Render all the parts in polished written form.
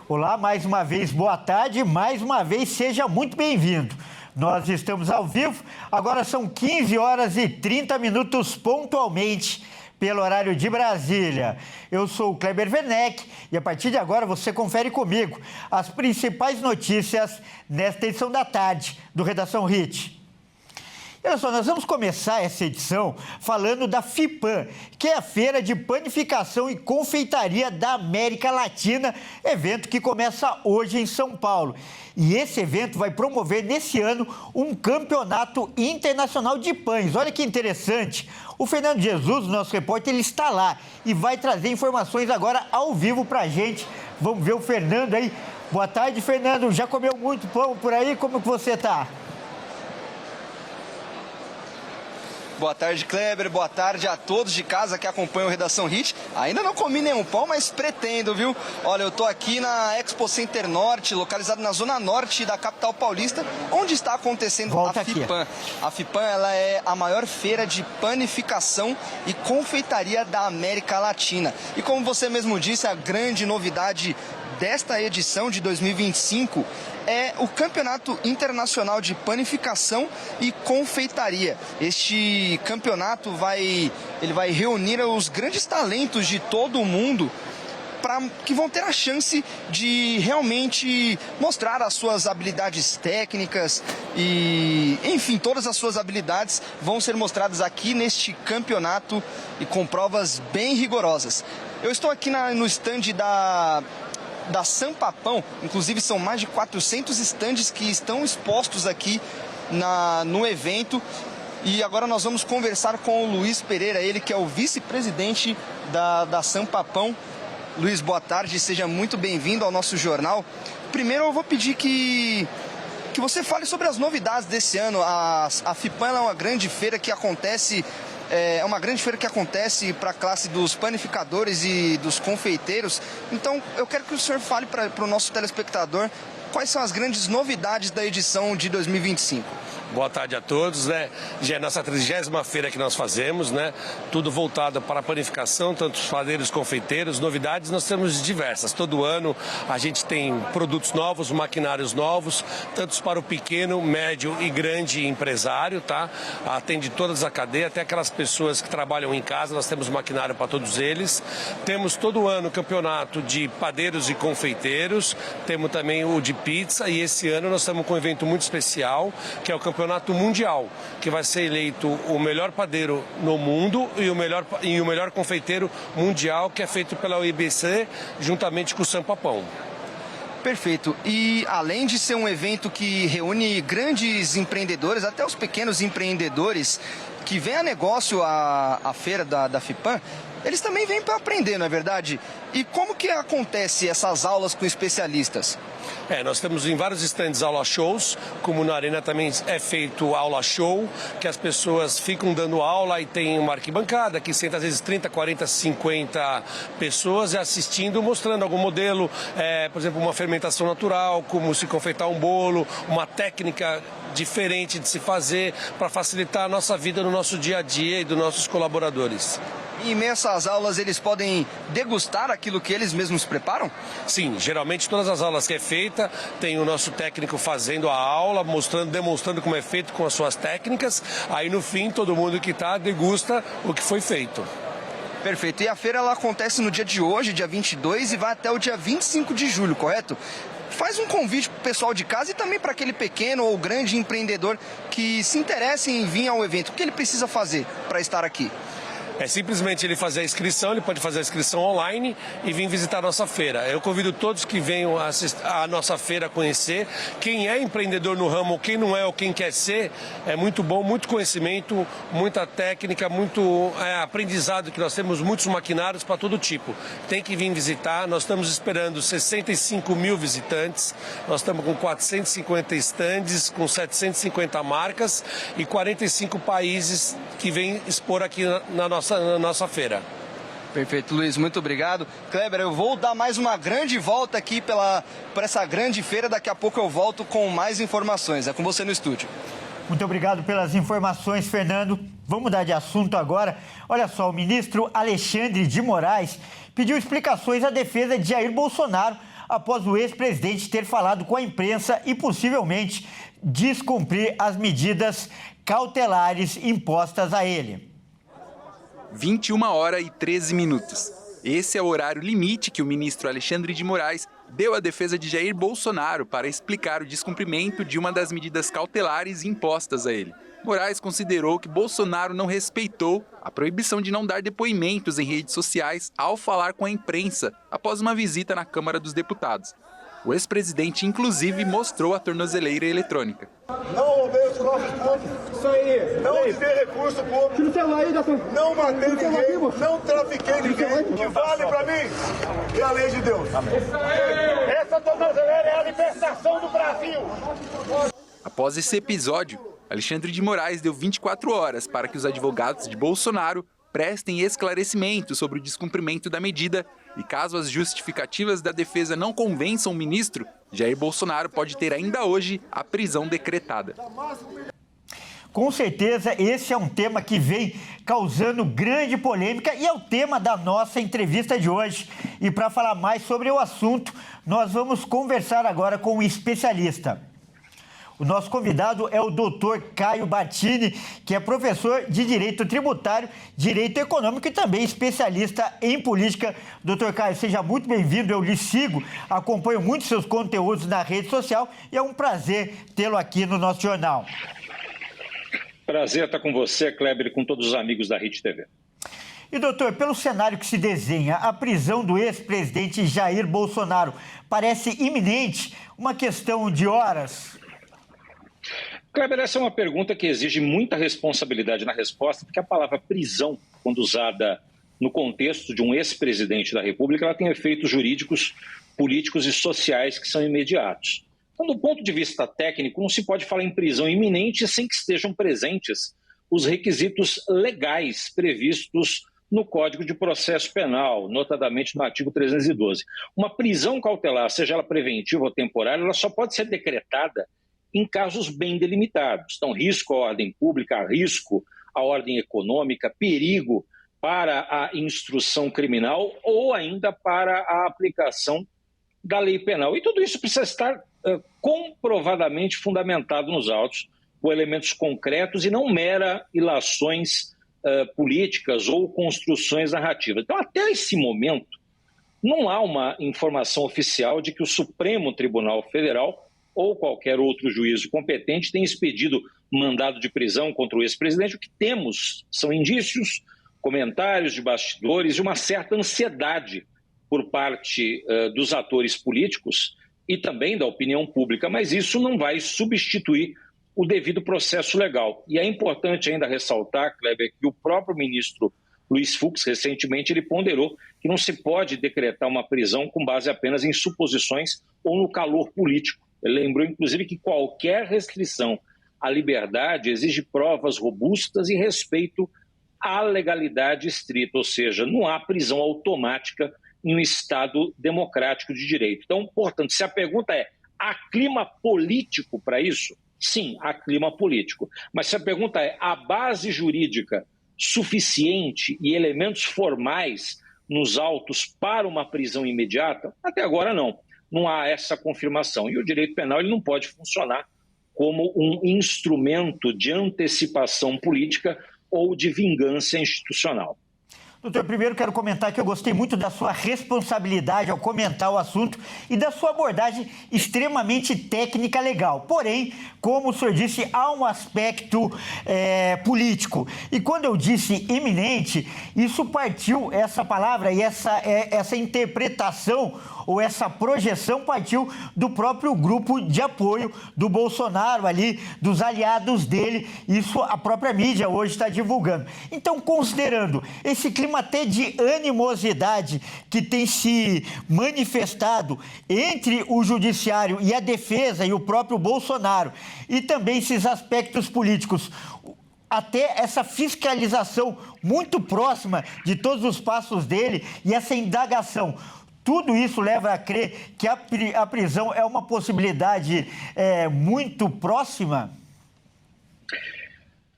Olá, mais uma vez, boa tarde, mais uma vez, seja muito bem-vindo. Nós estamos ao vivo, agora são 15 horas e 30 minutos pontualmente, pelo horário de Brasília. Eu sou o Kleber Werneck e a partir de agora você confere comigo as principais notícias nesta edição da tarde do Redação HIT. Olha só, nós vamos começar essa edição falando da FIPAM, que é a Feira de Panificação e Confeitaria da América Latina, evento que começa hoje em São Paulo. E esse evento vai promover nesse ano um campeonato internacional de pães. Olha que interessante. O Fernando Jesus, nosso repórter, ele está lá e vai trazer informações agora ao vivo para a gente. Vamos ver o Fernando aí. Boa tarde, Fernando. Já comeu muito pão por aí? Como que você está? Boa tarde, Kleber. Boa tarde a todos de casa que acompanham o Redação HIT. Ainda não comi nenhum pão, mas pretendo, viu? Olha, eu tô aqui na Expo Center Norte, localizado na zona norte da capital paulista, onde está acontecendo a FIPAM. A FIPAM, ela é a maior feira de panificação e confeitaria da América Latina. E como você mesmo disse, a grande novidade desta edição de 2025 é o Campeonato Internacional de Panificação e Confeitaria. Este campeonato vai reunir os grandes talentos de todo o mundo que vão ter a chance de realmente mostrar as suas habilidades técnicas e, enfim, todas as suas habilidades vão ser mostradas aqui neste campeonato e com provas bem rigorosas. Eu estou aqui no stand da Sampapão, inclusive são mais de 400 estandes que estão expostos aqui no evento. E agora nós vamos conversar com o Luiz Pereira, ele que é o vice-presidente da Sampapão. Luiz, boa tarde, seja muito bem-vindo ao nosso jornal. Primeiro eu vou pedir que você fale sobre as novidades desse ano. A FIPAM é uma grande feira que acontece... É uma grande feira que acontece para a classe dos panificadores e dos confeiteiros. Então, eu quero que o senhor fale para o nosso telespectador quais são as grandes novidades da edição de 2025. Boa tarde a todos, né? Já é a nossa 30ª feira que nós fazemos, né? Tudo voltado para a panificação, tanto os padeiros, confeiteiros. Novidades nós temos diversas. Todo ano a gente tem produtos novos, maquinários novos, tanto para o pequeno, médio e grande empresário, tá? Atende todas a cadeia, até aquelas pessoas que trabalham em casa, nós temos maquinário para todos eles. Temos todo ano o campeonato de padeiros e confeiteiros, temos também o de pizza e esse ano nós estamos com um evento muito especial, que é o campeonato mundial, que vai ser eleito o melhor padeiro no mundo e o melhor confeiteiro mundial, que é feito pela UIBC, juntamente com o Sampapão. Perfeito. E além de ser um evento que reúne grandes empreendedores, até os pequenos empreendedores, que vêm a negócio a feira da FIPAM, eles também vêm para aprender, não é verdade? E como que acontece essas aulas com especialistas? Nós temos em vários estandes aula shows, como na Arena também é feito aula show, que as pessoas ficam dando aula e tem uma arquibancada que senta às vezes 30, 40, 50 pessoas assistindo, mostrando algum modelo, por exemplo, uma fermentação natural, como se confeitar um bolo, uma técnica diferente de se fazer para facilitar a nossa vida no nosso dia a dia e dos nossos colaboradores. E em meio a essas aulas eles podem degustar aquilo que eles mesmos preparam? Sim, geralmente todas as aulas que é feita, tem o nosso técnico fazendo a aula, demonstrando como é feito com as suas técnicas. Aí no fim todo mundo que está degusta o que foi feito. Perfeito. E a feira ela acontece no dia de hoje, dia 22, e vai até o dia 25 de julho, correto? Faz um convite para o pessoal de casa e também para aquele pequeno ou grande empreendedor que se interessa em vir ao evento. O que ele precisa fazer para estar aqui? É simplesmente ele fazer a inscrição, ele pode fazer a inscrição online e vir visitar a nossa feira. Eu convido todos que venham a nossa feira a conhecer. Quem é empreendedor no ramo, quem não é ou quem quer ser, é muito bom, muito conhecimento, muita técnica, muito aprendizado, que nós temos muitos maquinários para todo tipo. Tem que vir visitar, nós estamos esperando 65 mil visitantes, nós estamos com 450 estandes, com 750 marcas e 45 países que vêm expor aqui na nossa feira. Perfeito, Luiz, muito obrigado. Kleber, eu vou dar mais uma grande volta aqui por essa grande feira, daqui a pouco eu volto com mais informações. É com você no estúdio. Muito obrigado pelas informações, Fernando. Vamos mudar de assunto agora. Olha só, o ministro Alexandre de Moraes pediu explicações à defesa de Jair Bolsonaro após o ex-presidente ter falado com a imprensa e possivelmente descumprir as medidas cautelares impostas a ele. 21h13. Esse é o horário limite que o ministro Alexandre de Moraes deu à defesa de Jair Bolsonaro para explicar o descumprimento de uma das medidas cautelares impostas a ele. Moraes considerou que Bolsonaro não respeitou a proibição de não dar depoimentos em redes sociais ao falar com a imprensa após uma visita na Câmara dos Deputados. O ex-presidente, inclusive, mostrou a tornozeleira eletrônica. Não roubei os cofres públicos. Isso aí. Não desviei recurso público. Tira o celular aí, não matei ninguém. Não trafiquei ninguém. O que vale pra mim é a lei de Deus. Essa tornozeleira é a libertação do Brasil. Após esse episódio, Alexandre de Moraes deu 24 horas para que os advogados de Bolsonaro prestem esclarecimentos sobre o descumprimento da medida e, caso as justificativas da defesa não convençam o ministro, Jair Bolsonaro pode ter ainda hoje a prisão decretada. Com certeza, esse é um tema que vem causando grande polêmica e é o tema da nossa entrevista de hoje. E para falar mais sobre o assunto, nós vamos conversar agora com um especialista. O nosso convidado é o doutor Caio Battini, que é professor de Direito Tributário, Direito Econômico e também especialista em política. Doutor Caio, seja muito bem-vindo, eu lhe sigo, acompanho muito seus conteúdos na rede social e é um prazer tê-lo aqui no nosso jornal. Prazer estar com você, Kleber, e com todos os amigos da Rede TV. E, doutor, pelo cenário que se desenha, a prisão do ex-presidente Jair Bolsonaro parece iminente, uma questão de horas? Kleber, essa é uma pergunta que exige muita responsabilidade na resposta, porque a palavra prisão, quando usada no contexto de um ex-presidente da República, ela tem efeitos jurídicos, políticos e sociais que são imediatos. Então, do ponto de vista técnico, não se pode falar em prisão iminente sem que estejam presentes os requisitos legais previstos no Código de Processo Penal, notadamente no artigo 312. Uma prisão cautelar, seja ela preventiva ou temporária, ela só pode ser decretada em casos bem delimitados. Então, risco à ordem pública, risco à ordem econômica, perigo para a instrução criminal ou ainda para a aplicação da lei penal. E tudo isso precisa estar comprovadamente fundamentado nos autos, com elementos concretos e não mera ilações políticas ou construções narrativas. Então, até esse momento, não há uma informação oficial de que o Supremo Tribunal Federal ou qualquer outro juízo competente tenha expedido mandado de prisão contra o ex-presidente. O que temos são indícios, comentários de bastidores e uma certa ansiedade por parte dos atores políticos e também da opinião pública, mas isso não vai substituir o devido processo legal. E é importante ainda ressaltar, Kleber, que o próprio ministro Luiz Fux, recentemente, ele ponderou que não se pode decretar uma prisão com base apenas em suposições ou no calor político. Ele lembrou, inclusive, que qualquer restrição à liberdade exige provas robustas e respeito à legalidade estrita, ou seja, não há prisão automática em um Estado democrático de direito. Então, portanto, se a pergunta é, há clima político para isso? Sim, há clima político. Mas se a pergunta é, há base jurídica suficiente e elementos formais nos autos para uma prisão imediata? Até agora não. Não há essa confirmação. E o direito penal ele não pode funcionar como um instrumento de antecipação política ou de vingança institucional. Doutor, primeiro quero comentar que eu gostei muito da sua responsabilidade ao comentar o assunto e da sua abordagem extremamente técnica legal. Porém, como o senhor disse, há um aspecto político. E quando eu disse iminente, isso partiu, essa palavra e essa interpretação ou essa projeção partiu do próprio grupo de apoio do Bolsonaro ali, dos aliados dele. Isso a própria mídia hoje está divulgando. Então, considerando esse clima até de animosidade que tem se manifestado entre o judiciário e a defesa e o próprio Bolsonaro, e também esses aspectos políticos, até essa fiscalização muito próxima de todos os passos dele e essa indagação, tudo isso leva a crer que a prisão é uma possibilidade muito próxima?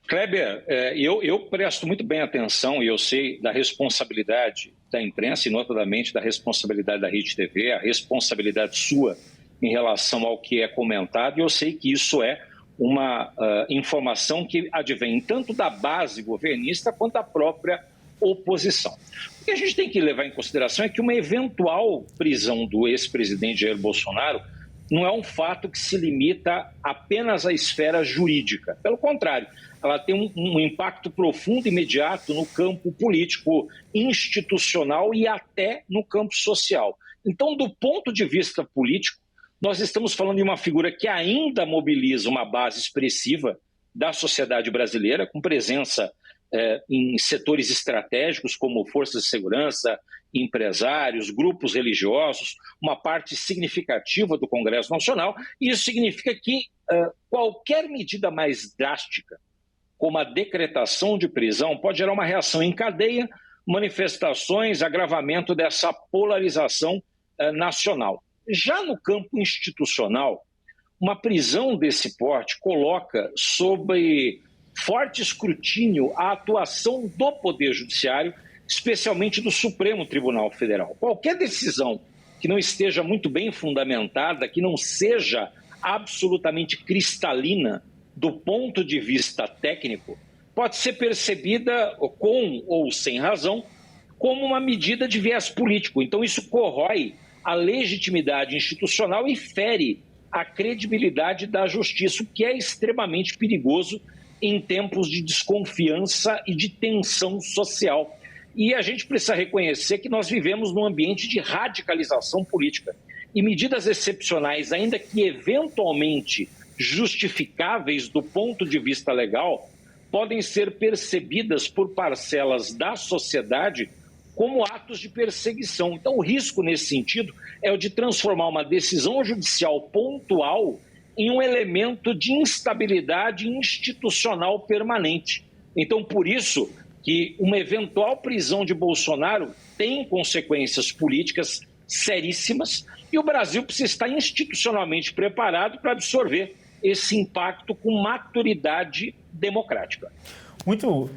Kleber, eu presto muito bem atenção e eu sei da responsabilidade da imprensa e notadamente da responsabilidade da Rede TV, a responsabilidade sua em relação ao que é comentado, e eu sei que isso é uma informação que advém tanto da base governista quanto da própria oposição. O que a gente tem que levar em consideração é que uma eventual prisão do ex-presidente Jair Bolsonaro não é um fato que se limita apenas à esfera jurídica. Pelo contrário, ela tem um impacto profundo e imediato no campo político, institucional e até no campo social. Então, do ponto de vista político, nós estamos falando de uma figura que ainda mobiliza uma base expressiva da sociedade brasileira, com presença em setores estratégicos como forças de segurança, empresários, grupos religiosos, uma parte significativa do Congresso Nacional, e isso significa que qualquer medida mais drástica, como a decretação de prisão, pode gerar uma reação em cadeia, manifestações, agravamento dessa polarização nacional. Já no campo institucional, uma prisão desse porte coloca sob forte escrutínio a atuação do Poder Judiciário, especialmente do Supremo Tribunal Federal. Qualquer decisão que não esteja muito bem fundamentada, que não seja absolutamente cristalina do ponto de vista técnico, pode ser percebida com ou sem razão como uma medida de viés político. Então isso corrói a legitimidade institucional e fere a credibilidade da justiça, o que é extremamente perigoso em tempos de desconfiança e de tensão social. E a gente precisa reconhecer que nós vivemos num ambiente de radicalização política. E medidas excepcionais, ainda que eventualmente justificáveis do ponto de vista legal, podem ser percebidas por parcelas da sociedade como atos de perseguição. Então, o risco nesse sentido é o de transformar uma decisão judicial pontual em um elemento de instabilidade institucional permanente. Então, por isso que uma eventual prisão de Bolsonaro tem consequências políticas seríssimas e o Brasil precisa estar institucionalmente preparado para absorver esse impacto com maturidade democrática. Muito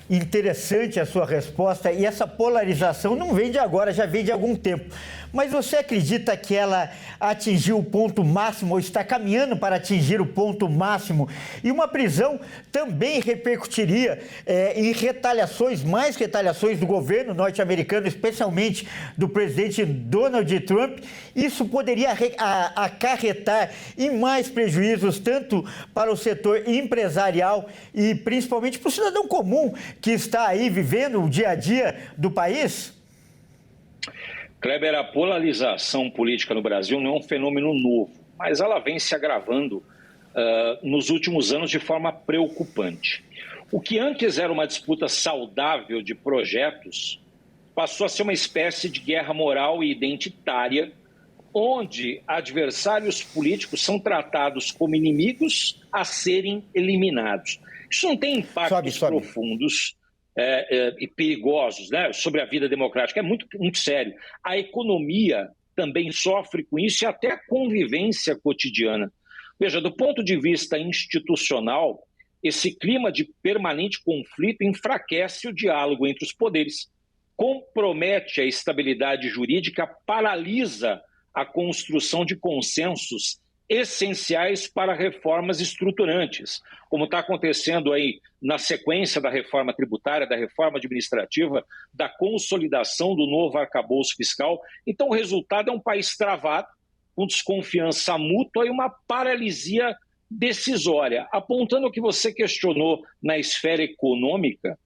interessante a sua resposta, e essa polarização não vem de agora, já vem de algum tempo. Mas você acredita que ela atingiu o ponto máximo, ou está caminhando para atingir o ponto máximo? E uma prisão também repercutiria em mais retaliações do governo norte-americano, especialmente do presidente Donald Trump. Isso poderia acarretar em mais prejuízos, tanto para o setor empresarial e principalmente para o cidadão comum que está aí vivendo o dia a dia do país? Kleber, a polarização política no Brasil não é um fenômeno novo, mas ela vem se agravando nos últimos anos de forma preocupante. O que antes era uma disputa saudável de projetos passou a ser uma espécie de guerra moral e identitária, onde adversários políticos são tratados como inimigos a serem eliminados. Isso não tem impactos profundos e perigosos, né, sobre a vida democrática. É muito, muito sério. A economia também sofre com isso e até a convivência cotidiana. Veja, do ponto de vista institucional, esse clima de permanente conflito enfraquece o diálogo entre os poderes, compromete a estabilidade jurídica, paralisa a construção de consensos essenciais para reformas estruturantes, como está acontecendo aí na sequência da reforma tributária, da reforma administrativa, da consolidação do novo arcabouço fiscal. Então, o resultado é um país travado, com desconfiança mútua e uma paralisia decisória. Apontando o que você questionou na esfera econômica,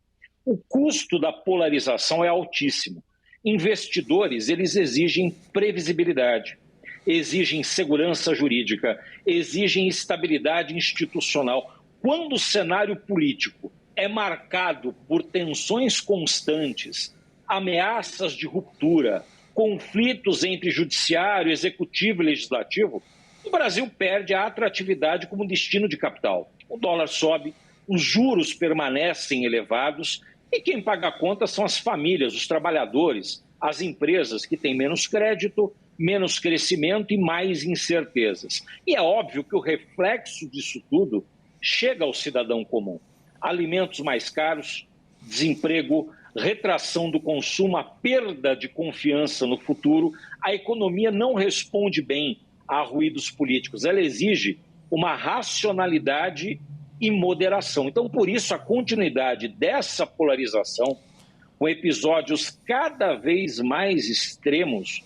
o custo da polarização é altíssimo. Investidores, eles exigem previsibilidade, exigem segurança jurídica, exigem estabilidade institucional. Quando o cenário político é marcado por tensões constantes, ameaças de ruptura, conflitos entre judiciário, executivo e legislativo, o Brasil perde a atratividade como destino de capital. O dólar sobe, os juros permanecem elevados e quem paga a conta são as famílias, os trabalhadores, as empresas que têm menos crédito, menos crescimento e mais incertezas. E é óbvio que o reflexo disso tudo chega ao cidadão comum. Alimentos mais caros, desemprego, retração do consumo, a perda de confiança no futuro, a economia não responde bem a ruídos políticos. Ela exige uma racionalidade e moderação. Então, por isso, a continuidade dessa polarização, com episódios cada vez mais extremos,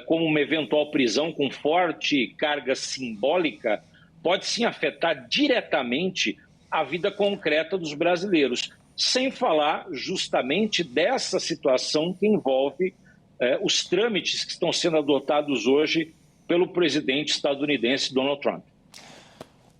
como uma eventual prisão com forte carga simbólica, pode sim afetar diretamente a vida concreta dos brasileiros, sem falar justamente dessa situação que envolve os trâmites que estão sendo adotados hoje pelo presidente estadunidense Donald Trump.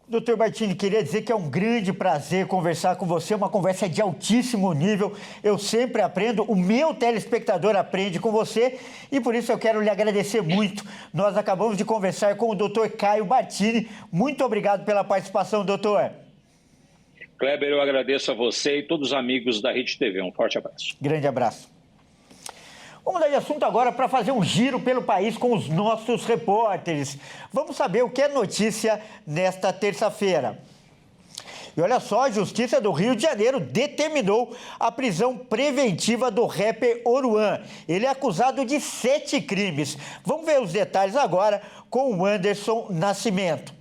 Doutor Martini, queria dizer que é um grande prazer conversar com você, uma conversa de altíssimo nível. Eu sempre aprendo, o meu telespectador aprende com você e por isso eu quero lhe agradecer muito. Nós acabamos de conversar com o doutor Caio Martini. Muito obrigado pela participação, doutor. Kleber, eu agradeço a você e todos os amigos da Rede TV. Um forte abraço. Grande abraço. Vamos mudar de assunto agora para fazer um giro pelo país com os nossos repórteres. Vamos saber o que é notícia nesta terça-feira. E olha só, a Justiça do Rio de Janeiro determinou a prisão preventiva do rapper Oruan. Ele é acusado de 7 crimes. Vamos ver os detalhes agora com o Anderson Nascimento.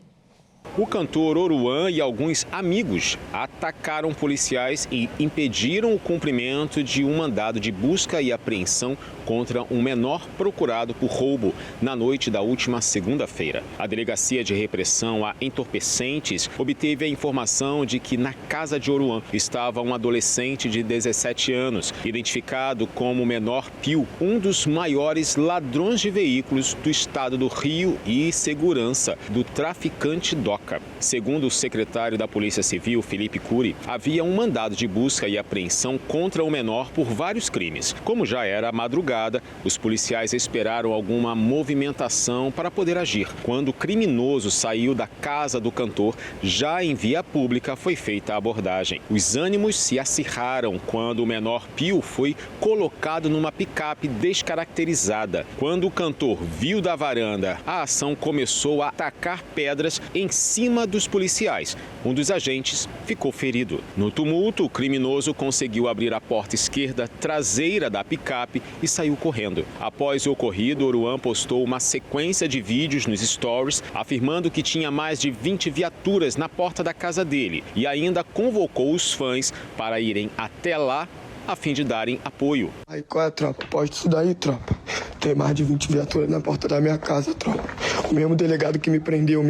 O cantor Oruan e alguns amigos atacaram policiais e impediram o cumprimento de um mandado de busca e apreensão contra um menor procurado por roubo na noite da última segunda-feira. A Delegacia de Repressão a Entorpecentes obteve a informação de que na casa de Oruan estava um adolescente de 17 anos, identificado como Menor Pio, um dos maiores ladrões de veículos do estado do Rio e segurança do traficante DOCA. Segundo o secretário da Polícia Civil, Felipe Cury, havia um mandado de busca e apreensão contra o menor por vários crimes. Como já era madrugada, os policiais esperaram alguma movimentação para poder agir. Quando o criminoso saiu da casa do cantor, já em via pública foi feita a abordagem. Os ânimos se acirraram quando o Menor Pio foi colocado numa picape descaracterizada. Quando o cantor viu da varanda, a ação começou a atacar pedras em cima dos policiais. Um dos agentes ficou ferido. No tumulto, o criminoso conseguiu abrir a porta esquerda traseira da picape e saiu correndo. Após o ocorrido, Oruan postou uma sequência de vídeos nos stories, afirmando que tinha mais de 20 viaturas na porta da casa dele e ainda convocou os fãs para irem até lá a fim de darem apoio. Aí qual é, tropa? Pode isso daí, tropa. Tem mais de 20 viaturas na porta da minha casa, tropa. O mesmo delegado que me prendeu,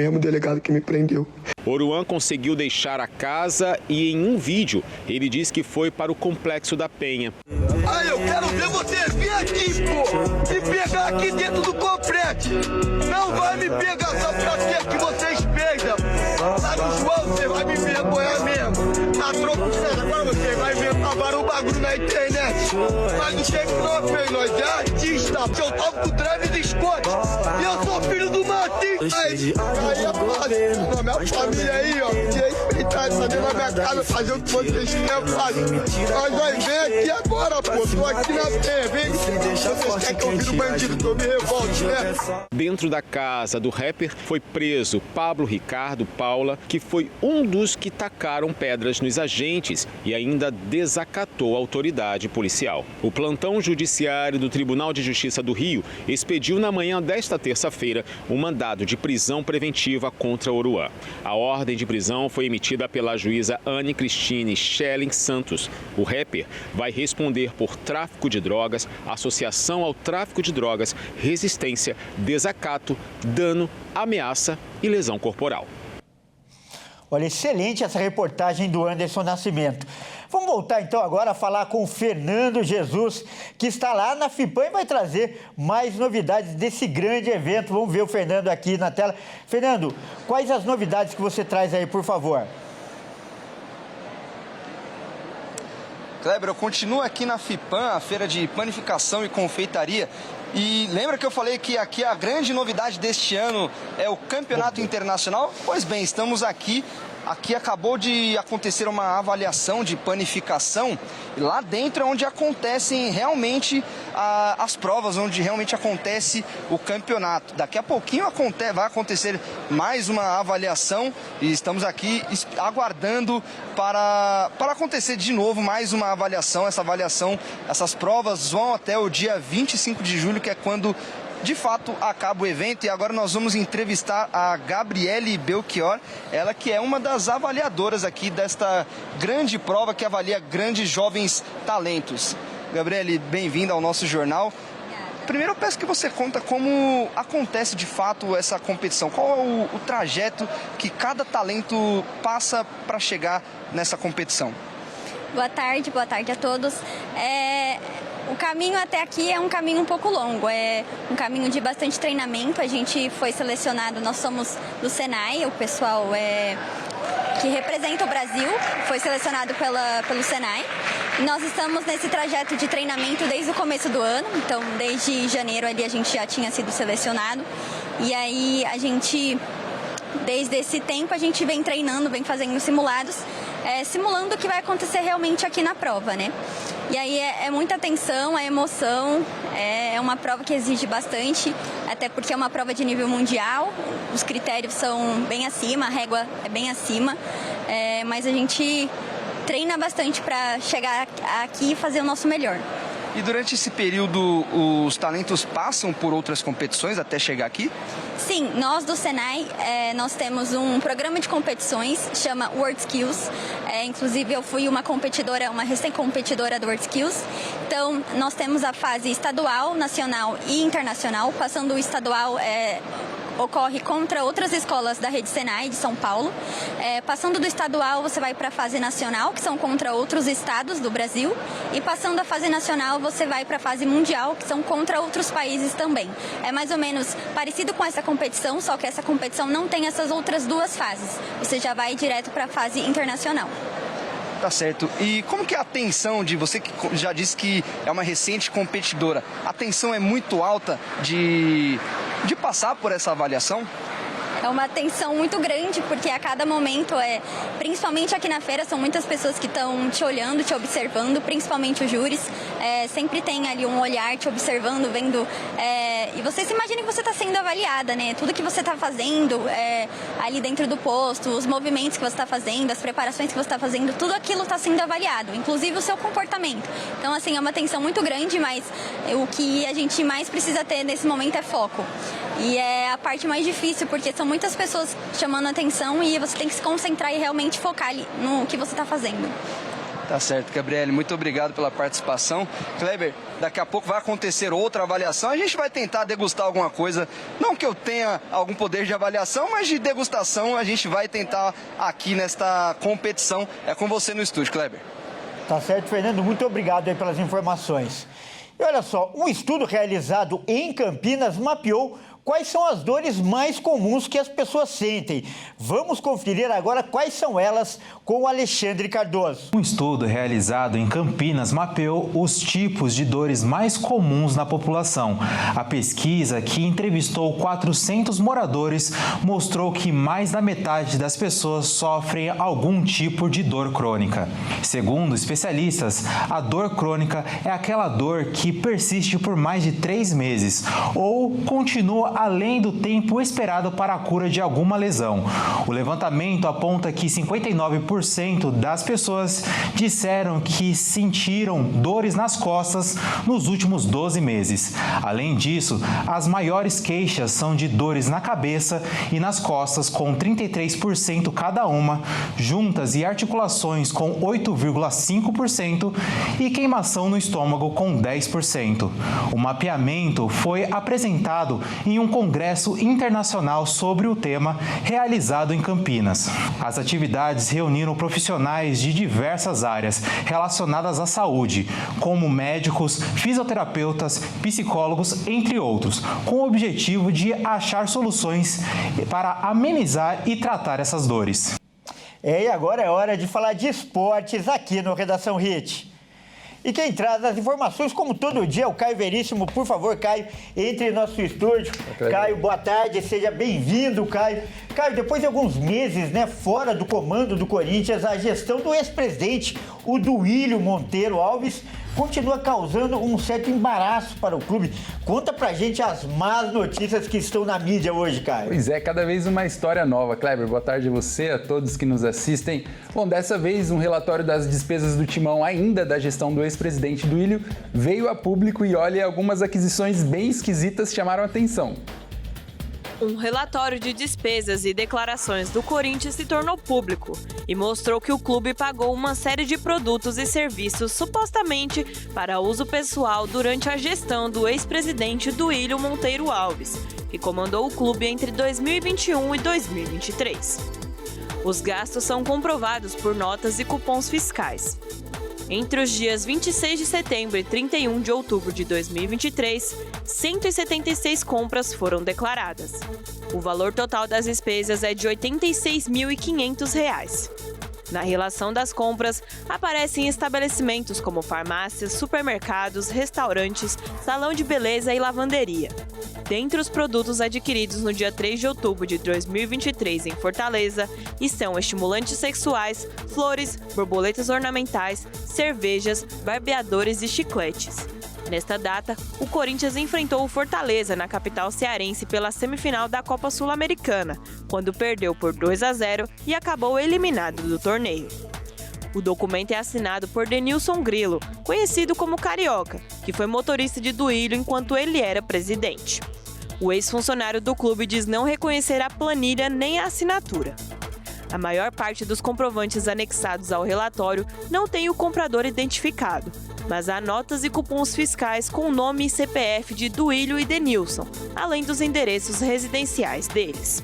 Oruan conseguiu deixar a casa e em um vídeo ele diz que foi para o Complexo da Penha. Aí eu quero ver você vir aqui, pô, e pegar aqui dentro do complexo. Não vai me pegar só pra ter que vocês pegam. Lá no João você vai me vergonhar mesmo. Na troca de nada, agora você vai inventar um bagulho na internet. Mas não tem troca, hein? Nós é artista. Eu toco com o Travis Scott e eu sou filho do Martins. Aí é fácil. Na minha família aí, ó, tinha respeitado, saber na minha casa fazer o que vocês querem fazer. Nós vai ver aqui agora, pô. Tô aqui na Penha, vem. Vocês querem que eu vire o bandido, que eu me revolte, né? Dentro da casa do rapper foi preso Pablo Ricardo Paula, que foi um dos que tacaram pedras nos agentes e ainda desacatou a autoridade policial. O plantão judiciário do Tribunal de Justiça do Rio expediu na manhã desta terça-feira um mandado de prisão preventiva contra Oruan. A ordem de prisão foi emitida pela juíza Anne Cristine Schelling Santos. O rapper vai responder por tráfico de drogas, associação ao tráfico de drogas, resistência, desacato, dano, ameaça e lesão corporal. Olha, excelente essa reportagem do Anderson Nascimento. Vamos voltar então agora a falar com o Fernando Jesus, que está lá na FIPAM e vai trazer mais novidades desse grande evento. Vamos ver o Fernando aqui na tela. Fernando, quais as novidades que você traz aí, por favor? Kleber, eu continuo aqui na FIPAM, a Feira de Panificação e Confeitaria. E lembra que eu falei que aqui a grande novidade deste ano é o Campeonato Internacional? Pois bem, estamos aqui aqui acabou de acontecer uma avaliação de panificação. E lá dentro é onde acontecem realmente as provas, onde realmente acontece o campeonato. Daqui a pouquinho vai acontecer mais uma avaliação e estamos aqui aguardando para acontecer de novo mais uma avaliação. Essas provas vão até o dia 25 de julho, que é quando de fato acaba o evento. E agora nós vamos entrevistar a Gabriele Belchior, ela que é uma das avaliadoras aqui desta grande prova que avalia grandes jovens talentos. Gabriele, bem-vinda ao nosso jornal. Primeiro eu peço que você conta como acontece de fato essa competição. Qual é o trajeto que cada talento passa para chegar nessa competição? Boa tarde a todos. O caminho até aqui é um caminho um pouco longo, é um caminho de bastante treinamento. A gente foi selecionado, nós somos do Senai, o pessoal que representa o Brasil, foi selecionado pelo Senai. E nós estamos nesse trajeto de treinamento desde o começo do ano, então desde janeiro ali a gente já tinha sido selecionado. E aí desde esse tempo a gente vem treinando, vem fazendo simulados, simulando o que vai acontecer realmente aqui na prova, né? E aí é muita tensão, é emoção, é uma prova que exige bastante, até porque é uma prova de nível mundial, os critérios são bem acima, a régua é bem acima, mas a gente treina bastante para chegar aqui e fazer o nosso melhor. E durante esse período, os talentos passam por outras competições até chegar aqui? Sim, nós do Senai, nós temos um programa de competições, chama World Skills. Inclusive, eu fui uma recém-competidora do World Skills. Então, nós temos a fase estadual, nacional e internacional. Passando o estadual, ocorre contra outras escolas da rede Senai de São Paulo. Passando do estadual, você vai para a fase nacional, que são contra outros estados do Brasil. E passando a fase nacional, você vai para a fase mundial, que são contra outros países também. É mais ou menos parecido com essa competição, só que essa competição não tem essas outras duas fases. Você já vai direto para a fase internacional. Tá certo. E como que é a tensão de você, que já disse que é uma recente competidora, a tensão é muito alta de passar por essa avaliação? É uma tensão muito grande, porque a cada momento, principalmente aqui na feira, são muitas pessoas que estão te olhando, te observando, principalmente os júris. Sempre tem ali um olhar te observando, vendo. E você se imagina que você está sendo avaliada, né? Tudo que você está fazendo ali dentro do posto, os movimentos que você está fazendo, as preparações que você está fazendo, tudo aquilo está sendo avaliado, inclusive o seu comportamento. Então, assim, é uma tensão muito grande, mas o que a gente mais precisa ter nesse momento é foco. E é a parte mais difícil, porque são muitas pessoas chamando a atenção e você tem que se concentrar e realmente focar ali no que você está fazendo. Tá certo, Gabriele, muito obrigado pela participação. Kleber, daqui a pouco vai acontecer outra avaliação, a gente vai tentar degustar alguma coisa, não que eu tenha algum poder de avaliação, mas de degustação a gente vai tentar aqui nesta competição. É com você no estúdio, Kleber. Tá certo, Fernando, muito obrigado aí pelas informações. E olha só, um estudo realizado em Campinas mapeou quais são as dores mais comuns que as pessoas sentem. Vamos conferir agora quais são elas com o Alexandre Cardoso. Um estudo realizado em Campinas mapeou os tipos de dores mais comuns na população. A pesquisa, que entrevistou 400 moradores, mostrou que mais da metade das pessoas sofrem algum tipo de dor crônica. Segundo especialistas, a dor crônica é aquela dor que persiste por mais de 3 meses ou continua além do tempo esperado para a cura de alguma lesão. O levantamento aponta que 59% das pessoas disseram que sentiram dores nas costas nos últimos 12 meses. Além disso, as maiores queixas são de dores na cabeça e nas costas, com 33% cada uma, juntas e articulações com 8,5% e queimação no estômago com 10%. O mapeamento foi apresentado em um congresso internacional sobre o tema realizado em Campinas. As atividades reuniram profissionais de diversas áreas relacionadas à saúde, como médicos, fisioterapeutas, psicólogos, entre outros, com o objetivo de achar soluções para amenizar e tratar essas dores. E agora é hora de falar de esportes aqui no Redação Hit. E quem traz as informações, como todo dia, é o Caio Veríssimo. Por favor, Caio, entre em nosso estúdio. Caio, boa tarde, seja bem-vindo, Caio. Caio, depois de alguns meses, né, fora do comando do Corinthians, a gestão do ex-presidente, o Duílio Monteiro Alves, continua causando um certo embaraço para o clube. Conta pra gente as más notícias que estão na mídia hoje, Caio. Pois é, cada vez uma história nova. Kleber, boa tarde a você, a todos que nos assistem. Bom, dessa vez um relatório das despesas do Timão, ainda da gestão do ex-presidente Duílio, veio a público e olha, algumas aquisições bem esquisitas chamaram a atenção. Um relatório de despesas e declarações do Corinthians se tornou público e mostrou que o clube pagou uma série de produtos e serviços supostamente para uso pessoal durante a gestão do ex-presidente Duílio Monteiro Alves, que comandou o clube entre 2021 e 2023. Os gastos são comprovados por notas e cupons fiscais. Entre os dias 26 de setembro e 31 de outubro de 2023, 176 compras foram declaradas. O valor total das despesas é de R$ 86.500. Na relação das compras, aparecem estabelecimentos como farmácias, supermercados, restaurantes, salão de beleza e lavanderia. Dentre os produtos adquiridos no dia 3 de outubro de 2023 em Fortaleza, estão estimulantes sexuais, flores, borboletas ornamentais, cervejas, barbeadores e chicletes. Nesta data, o Corinthians enfrentou o Fortaleza na capital cearense pela semifinal da Copa Sul-Americana, quando perdeu por 2-0 e acabou eliminado do torneio. O documento é assinado por Denilson Grilo, conhecido como Carioca, que foi motorista de Duílio enquanto ele era presidente. O ex-funcionário do clube diz não reconhecer a planilha nem a assinatura. A maior parte dos comprovantes anexados ao relatório não tem o comprador identificado, mas há notas e cupons fiscais com o nome e CPF de Duílio e Denilson, além dos endereços residenciais deles.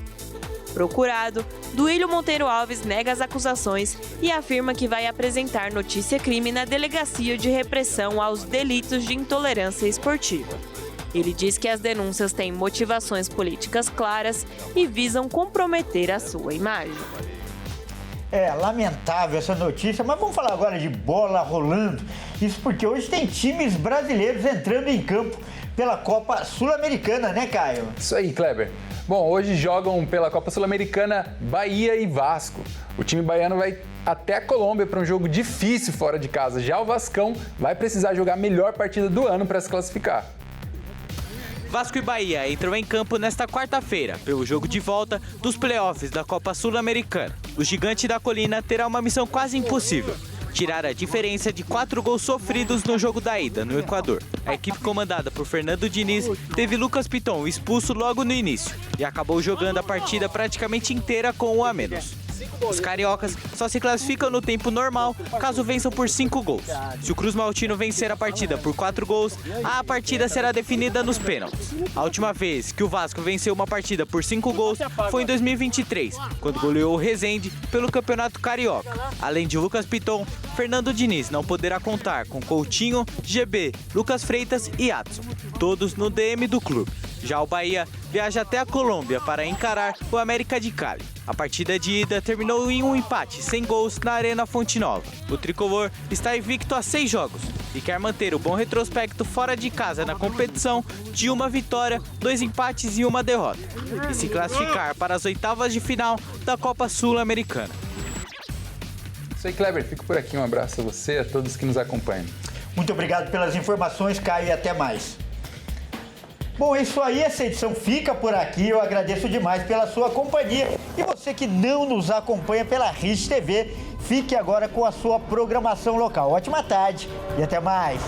Procurado, Duílio Monteiro Alves nega as acusações e afirma que vai apresentar notícia-crime na Delegacia de Repressão aos Delitos de Intolerância Esportiva. Ele diz que as denúncias têm motivações políticas claras e visam comprometer a sua imagem. É lamentável essa notícia, mas vamos falar agora de bola rolando. Isso porque hoje tem times brasileiros entrando em campo pela Copa Sul-Americana, né, Caio? Isso aí, Kleber. Bom, hoje jogam pela Copa Sul-Americana Bahia e Vasco. O time baiano vai até a Colômbia para um jogo difícil fora de casa. Já o Vascão vai precisar jogar a melhor partida do ano para se classificar. Vasco e Bahia entram em campo nesta quarta-feira, pelo jogo de volta dos playoffs da Copa Sul-Americana. O gigante da colina terá uma missão quase impossível: tirar a diferença de 4 gols sofridos no jogo da ida, no Equador. A equipe comandada por Fernando Diniz teve Lucas Piton expulso logo no início e acabou jogando a partida praticamente inteira com 1 a menos. Os cariocas só se classificam no tempo normal caso vençam por 5 gols. Se o Cruz Maltino vencer a partida por 4 gols, a partida será definida nos pênaltis. A última vez que o Vasco venceu uma partida por 5 gols foi em 2023, quando goleou o Resende pelo Campeonato Carioca. Além de Lucas Piton, Fernando Diniz não poderá contar com Coutinho, GB, Lucas Freitas e Adson, todos no DM do clube. Já o Bahia viaja até a Colômbia para encarar o América de Cali. A partida de ida terminou em um empate sem gols na Arena Fonte Nova. O tricolor está invicto a 6 jogos e quer manter o bom retrospecto fora de casa na competição de 1 vitória, 2 empates e 1 derrota, e se classificar para as oitavas de final da Copa Sul-Americana. Isso aí, Kleber. Fico por aqui. Um abraço a você e a todos que nos acompanham. Muito obrigado pelas informações, Caio, e até mais. Bom, é isso aí, essa edição fica por aqui. Eu agradeço demais pela sua companhia. E você que não nos acompanha pela RIS TV, fique agora com a sua programação local. Ótima tarde e até mais.